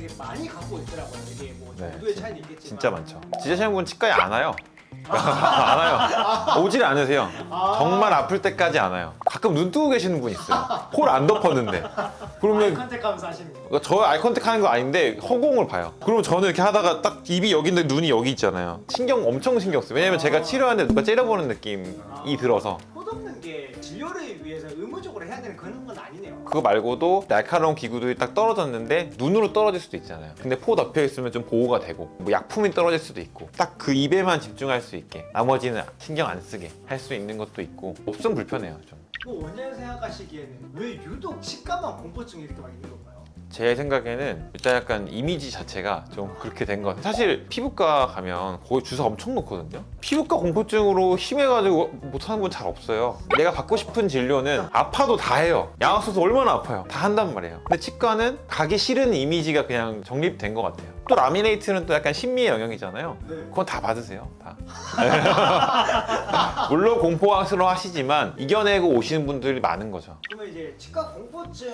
되게 많이 갖고 있더라고요. 이게 뭐 네, 정도의 차이는 있겠지만 진짜 많죠. 지자체는 분 치과에 안 와요. 안 와요. 오질 않으세요. 정말 아플 때까지 안 와요. 가끔 눈 뜨고 계시는 분 있어요. 코를 안 덮었는데. 그러면 컨택하면서 하시는 거. 그러니까 저 아이컨택 하는 거 아닌데 허공을 봐요. 그러면 저는 이렇게 하다가 딱 입이 여기인데 눈이 여기 있잖아요. 엄청 신경 써요. 왜냐면 제가 치료하는데 누가 째려보는 느낌이 들어서. 코 덮는 게 진료를 위해서 의무적으로 해야 되는 그런 건 아니네요. 그거 말고도 날카로운 기구들이 딱 떨어졌는데 눈으로 떨어질 수도 있잖아요. 근데 코 덮여 있으면 좀 보호가 되고 뭐 약품이 떨어질 수도 있고 딱 그 입에만 집중할 수 있게 나머지는 신경 안 쓰게 할 수 있는 것도 있고 없으면 불편해요 좀. 뭐 원장님 생각하시기에는 왜 유독 치과만 공포증이 이렇게 많이 있는 건가요? 제 생각에는 일단 약간 이미지 자체가 좀 그렇게 된 것 같아요. 사실 피부과 가면 거의 주사 엄청 놓거든요. 피부과 공포증으로 심해가지고 못하는 분 잘 없어요. 내가 받고 싶은 진료는 아파도 다 해요. 약 써서 얼마나 아파요. 다 한단 말이에요. 근데 치과는 가기 싫은 이미지가 그냥 정립된 것 같아요. 또 라미네이트는 또 약간 심미의 영역이잖아요. 네. 그건 다 받으세요. 다. 물론 공포스러워 하시지만 이겨내고 오시는 분들이 많은 거죠. 그러면 이제 치과 공포증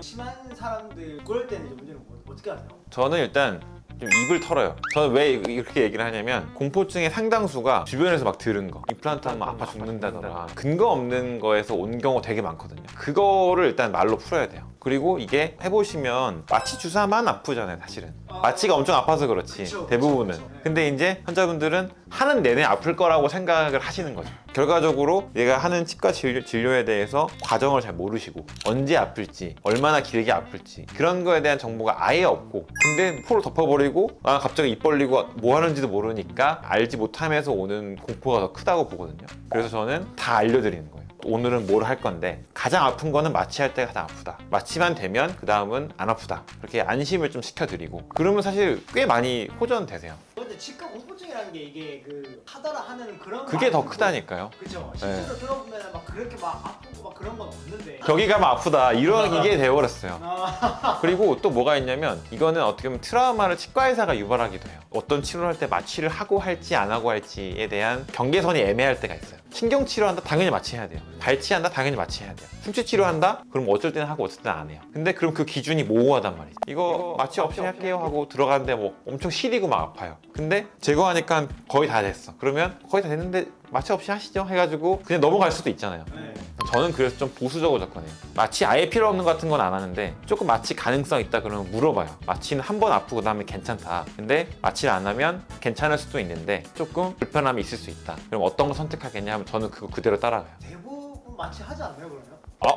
심한 사람들 그럴 때는 이제 문제는 어떻게 하세요? 저는 일단 좀 입을 털어요. 저는 왜 이렇게 얘기를 하냐면 공포증의 상당수가 주변에서 막 들은 거 임플란트 하면 아파 죽는다더라 근거 없는 거에서 온 경우 되게 많거든요. 그거를 일단 말로 풀어야 돼요. 그리고 이게 해보시면 마취 주사만 아프잖아요 사실은. 마취가 엄청 아파서 그렇지 그쵸, 대부분은. 그쵸, 그쵸. 근데 이제 환자분들은 하는 내내 아플 거라고 생각을 하시는 거죠. 결과적으로 얘가 하는 치과 진료에 대해서 과정을 잘 모르시고 언제 아플지 얼마나 길게 아플지 그런 거에 대한 정보가 아예 없고 근데 코를 덮어버리고 갑자기 입 벌리고 뭐 하는지도 모르니까 알지 못하면서 오는 공포가 더 크다고 보거든요. 그래서 저는 다 알려드리는 거예요. 오늘은 뭘 할 건데 가장 아픈 거는 마취할 때가 가장 아프다. 마취만 되면 그 다음은 안 아프다. 그렇게 안심을 좀 시켜드리고 그러면 사실 꽤 많이 호전되세요. 근데 치과 공포증이라는 게 이게 그 하더라 하는 그런 그게 더 크다니까요. 그죠? 실제로 들어보면 막 그렇게 막 아프고 막 그런 건 없는데 여기 가면 아프다 이런 이게 되어버렸어요. 아, 그리고 또 뭐가 있냐면 이거는 어떻게 보면 트라우마를 치과 의사가 유발하기도 해요. 어떤 치료를 할 때 마취를 하고 할지 안 하고 할지에 대한 경계선이 애매할 때가 있어요. 신경 치료한다? 당연히 마취해야 돼요. 발치한다? 당연히 마취해야 돼요. 충치 치료한다? 그럼 어쩔 때는 하고 어쩔 때는 안 해요. 근데 그럼 그 기준이 모호하단 말이죠. 이거 마취 없이 할게요 하고 들어가는데 뭐 엄청 시리고 막 아파요. 근데 제거하니까 거의 다 됐어. 그러면 거의 다 됐는데 마취 없이 하시죠 해가지고 그냥 넘어갈 수도 있잖아요. 네. 저는 그래서 좀 보수적으로 접근해요. 마취 아예 필요 없는 것 같은 건 안 하는데 조금 마취 가능성 있다 그러면 물어봐요. 마취는 한 번 아프고 그다음에 괜찮다. 근데 마취를 안 하면 괜찮을 수도 있는데 조금 불편함이 있을 수 있다. 그럼 어떤 거 선택하겠냐 하면 저는 그거 그대로 따라가요. 대부분 마취하지 않나요 그러면?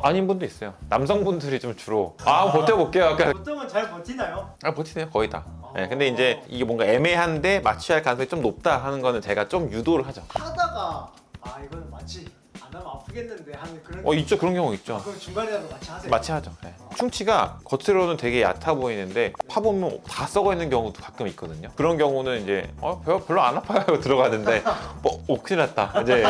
아닌 분도 있어요. 남성분들이 좀 주로 버텨볼게요. 약간 보통은 잘 버티나요? 버티세요 거의 다. 네, 근데 이제 이게 뭔가 애매한데 마취할 가능성이 좀 높다 하는 거는 제가 좀 유도를 하죠. 하다가 이거는 마취 안 하면 아프겠는데 하는 그런 있죠. 그런 경우 있죠. 그럼 중간이라도 마취하세요? 마취하죠. 네. 충치가 겉으로는 되게 얕아 보이는데 파보면 다 썩어 있는 경우도 가끔 있거든요. 그런 경우는 이제 별로 안 아파요 하고 들어가는데 큰일 났다. 이제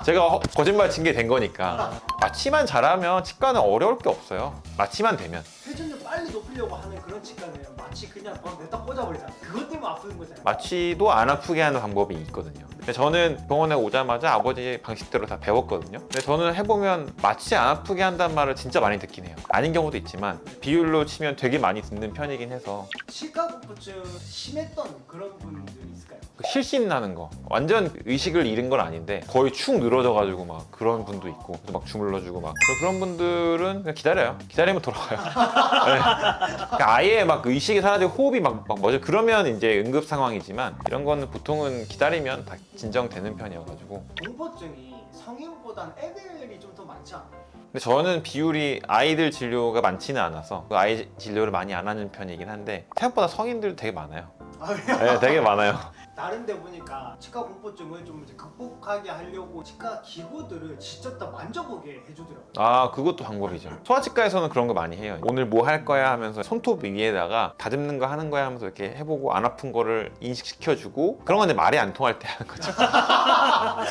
제가 거짓말 친 게 된 거니까. 마취만 잘하면 치과는 어려울 게 없어요. 마취만 되면. 회전율 빨리 높이려고 하는 그런 치과는 마취 그냥 냅다 꽂아버리잖아. 그것 때문에 아픈 거잖아요. 마취도 안 아프게 하는 방법이 있거든요. 근데 저는 병원에 오자마자 아버지 방식대로 다 배웠거든요. 근데 저는 해보면 마취 안 아프게 한다는 말을 진짜 많이 듣긴 해요. 아닌 경우도 있지만 비율로 치면 되게 많이 듣는 편이긴 해서 치과 공포증 심했던 그런 분들이 있을까요? 실신 나는 거 완전 의식을 잃은 건 아닌데 거의 축 늘어져가지고 막 그런 분도 있고 또 막 주물러주고 막 그런 분들은 그냥 기다려요. 기다리면 돌아가요. 네. 그러니까 아예 막 의식이 사라지고 호흡이 막 뭐죠? 그러면 이제 응급 상황이지만 이런 거는 보통은 기다리면 다 진정되는 편이어가지고. 공포증이 성인보단 애들이 좀 더 많지 않아요? 근데 저는 비율이 아이들 진료가 많지는 않아서 그 아이 진료를 많이 안 하는 편이긴 한데 생각보다 성인들 되게 많아요. 그래요? 네, 되게 많아요. 다른 데 보니까 치과 공포증을 좀 이제 극복하게 하려고 치과 기구들을 직접 다 만져보게 해주더라고요. 그것도 방법이죠. 소아치과에서는 그런 거 많이 해요. 오늘 뭐 할 거야 하면서 손톱 위에다가 다듬는 거 하는 거야 하면서 이렇게 해보고 안 아픈 거를 인식시켜주고 그런 건데 말이 안 통할 때 하는 거죠.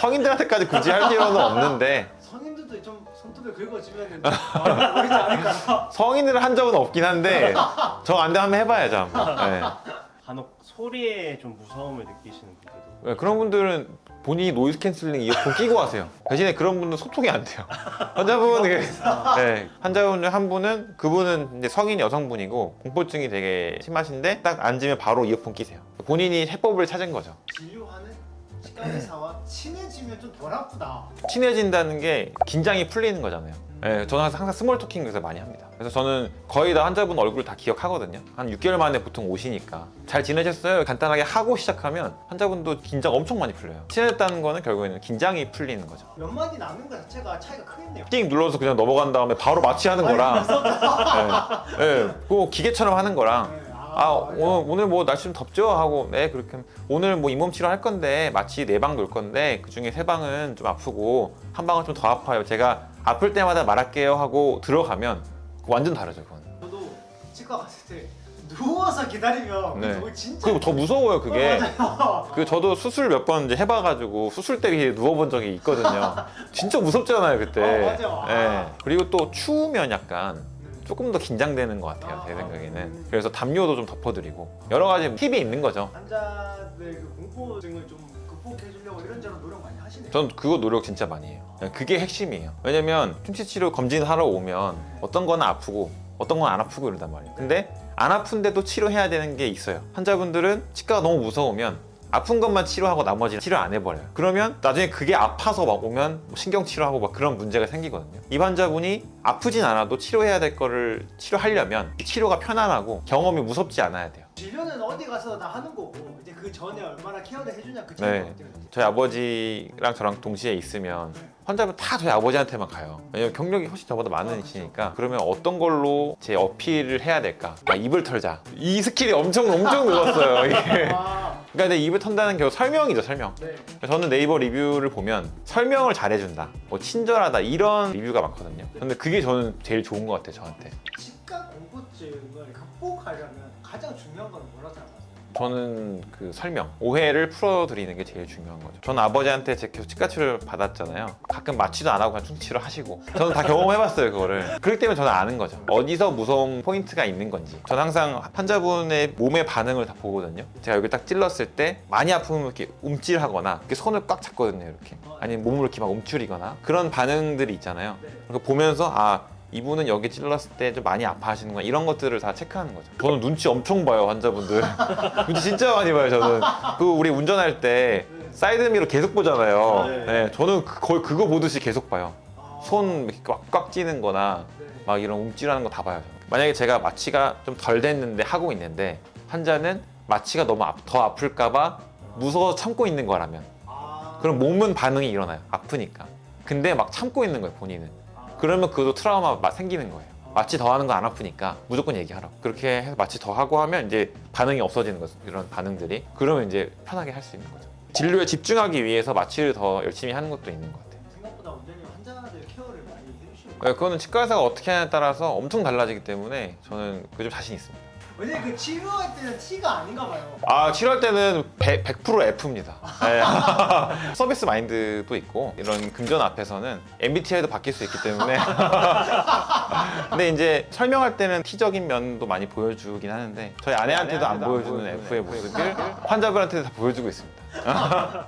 성인들한테까지 굳이 할 필요는 없는데 성인들도 좀 손톱에 긁어주면 보이지 않을까요? 성인들은 한 적은 없긴 한데 저 안 돼 하면 해봐야죠 한번. 네. 간혹 소리에 좀 무서움을 느끼시는 분들도 네, 그런 분들은 본인이 노이즈 캔슬링 이어폰 끼고 하세요. 대신에 그런 분은 소통이 안 돼요. 환자분, 네, 환자분 중 한 분은 그분은 이제 성인 여성분이고 공포증이 되게 심하신데 딱 앉으면 바로 이어폰 끼세요. 본인이 해법을 찾은 거죠. 진료하는 치과 의사와 친해지면 좀 덜 아프다. 친해진다는 게 긴장이 풀리는 거잖아요. 네, 저는 항상 스몰 토킹 그래서 많이 합니다. 그래서 저는 거의 다 환자분 얼굴 다 기억하거든요. 한 6개월 만에 보통 오시니까 잘 지내셨어요? 간단하게 하고 시작하면 환자분도 긴장 엄청 많이 풀려요. 친해졌다는 거는 결국에는 긴장이 풀리는 거죠. 몇 마디 나눈 것 자체가 차이가 크겠네요. 띵 눌러서 그냥 넘어간 다음에 바로 마취하는 거랑 네, 네, 그거 기계처럼 하는 거랑 네, 오늘 뭐 날씨 좀 덥죠? 하고 네 그렇게 하면 오늘 뭐 잇몸 치료 할 건데 마취 4방 놓을 건데 그 중에 3방은 좀 아프고 한 방은 좀 더 아파요. 제가 아플 때마다 말할게요 하고 들어가면 완전 다르죠 그건. 저도 치과 갔을 때 누워서 기다리면 네. 그거 진짜 그리고 더 무서워요 그게. 맞아요. 그 저도 수술 몇 번 이제 해봐가지고 수술대에 누워본 적이 있거든요. 진짜 무섭잖아요 그때. 맞아. 네. 그리고 또 추우면 약간 조금 더 긴장되는 것 같아요 제 생각에는. 그래서 담요도 좀 덮어드리고 여러 가지 팁이 있는 거죠. 환자들 그 공포증을 좀 극복해 주려고 이런저런 노력 많이 하시네요. 전 그거 노력 진짜 많이 해요. 그게 핵심이에요. 왜냐면 충치치료 검진하러 오면 어떤 거는 아프고 어떤 건 안 아프고 이러단 말이에요. 근데 안 아픈데도 치료해야 되는 게 있어요. 환자분들은 치과가 너무 무서우면 아픈 것만 치료하고 나머지는 치료 안 해버려요. 그러면 나중에 그게 아파서 막 오면 뭐 신경 치료하고 막 그런 문제가 생기거든요. 이 환자분이 아프진 않아도 치료해야 될 거를 치료하려면 치료가 편안하고 경험이 무섭지 않아야 돼요. 진료는 어디 가서 다 하는 거고 이제 그 전에 얼마나 케어를 해주냐 그 네. 차이가 네. 저희 아버지랑 저랑 동시에 있으면 환자분 다 저희 아버지한테만 가요. 왜냐면 경력이 훨씬 저보다 많으시니까. 그러면 어떤 걸로 제 어필을 해야 될까? 입을 털자. 이 스킬이 엄청 늘었어요. 이게. 아, 그러니까 근데 입을 턴다는 게 설명이죠, 설명. 네. 저는 네이버 리뷰를 보면 설명을 잘해준다, 뭐 친절하다 이런 리뷰가 많거든요. 근데 그게 저는 제일 좋은 것 같아요, 저한테. 치과 공포증을 극복하려면 가장 중요한 건 뭐라고 생각하세요? 저는 그 설명, 오해를 풀어드리는 게 제일 중요한 거죠. 저는 아버지한테 제 계속 치과 치료를 받았잖아요. 가끔 마취도 안 하고 그냥 충치를 하시고 저는 다 경험해봤어요 그거를. 그렇기 때문에 저는 아는 거죠. 어디서 무서운 포인트가 있는 건지. 저는 항상 환자분의 몸의 반응을 다 보거든요. 제가 여기 딱 찔렀을 때 많이 아프면 이렇게 움찔하거나 이렇게 손을 꽉 잡거든요 이렇게. 아니면 몸을 이렇게 막 움츠리거나 그런 반응들이 있잖아요. 네. 그거 보면서 이분은 여기 찔렀을 때 좀 많이 아파하시는구나 이런 것들을 다 체크하는 거죠. 저는 눈치 엄청 봐요 환자분들. 눈치 진짜 많이 봐요 저는. 그 우리 운전할 때 사이드미러 계속 보잖아요. 네. 네, 저는 거의 그거 보듯이 계속 봐요. 아, 손 이렇게 꽉 찌는 거나 네. 막 이런 움찔하는 거 다 봐요 저는. 만약에 제가 마취가 좀 덜 됐는데 하고 있는데 환자는 마취가 너무 더 아플까 봐 무서워서 참고 있는 거라면 그럼 몸은 반응이 일어나요. 아프니까. 근데 막 참고 있는 거예요 본인은. 그러면 그것도 트라우마 생기는 거예요. 마취 더 하는 거 안 아프니까 무조건 얘기하라고. 그렇게 해서 마취 더 하고 하면 이제 반응이 없어지는 거죠. 이런 반응들이. 그러면 이제 편하게 할 수 있는 거죠. 진료에 집중하기 위해서 마취를 더 열심히 하는 것도 있는 것 같아요. 생각보다 원장님 환자들 케어를 많이 해주시는 네, 그거는 치과 의사가 어떻게 하냐에 따라서 엄청 달라지기 때문에 저는 그게 좀 자신 있습니다. 왜냐면 그 치료할 때는 T가 아닌가 봐요. 치료할 때는 100% F입니다. 네. 서비스 마인드도 있고 이런 금전 앞에서는 MBTI도 바뀔 수 있기 때문에 근데 이제 설명할 때는 T적인 면도 많이 보여주긴 하는데 저희 아내한테도 안 보여주는 F의 모습을 환자분한테도 다 보여주고 있습니다.